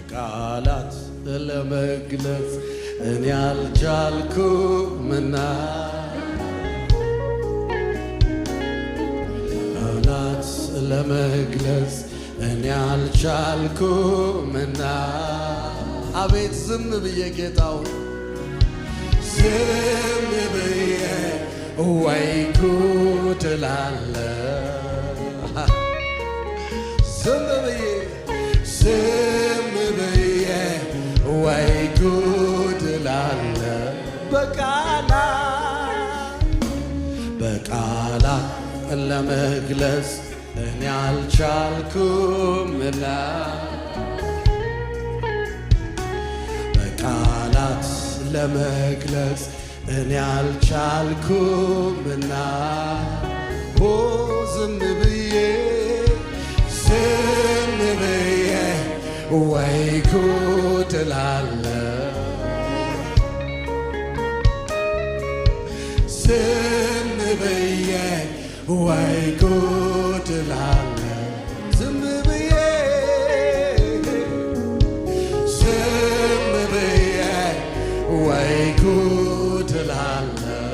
በቃላት ለመግለጽ እኔ አልቻልኩምና ቃላት ለመግለጽ እኔ አልቻልኩምና አቤት ዝም ብዬ ጌታውን ዝም ብዬ ወይ ጉድ እላለሁ ዝም ብዬ ወይ ጉድ እላለሁ በቃላት ለመግለጽ እኔ አልቻልኩምና በቃላት ለመግለጽ እኔ አልቻልኩምና ዝም ብዬ ወይ ጉድ እላለሁ ዝም ብዬ ወይ ጉድ እላለሁ ዝም ብዬ ወይ ጉድ እላለሁ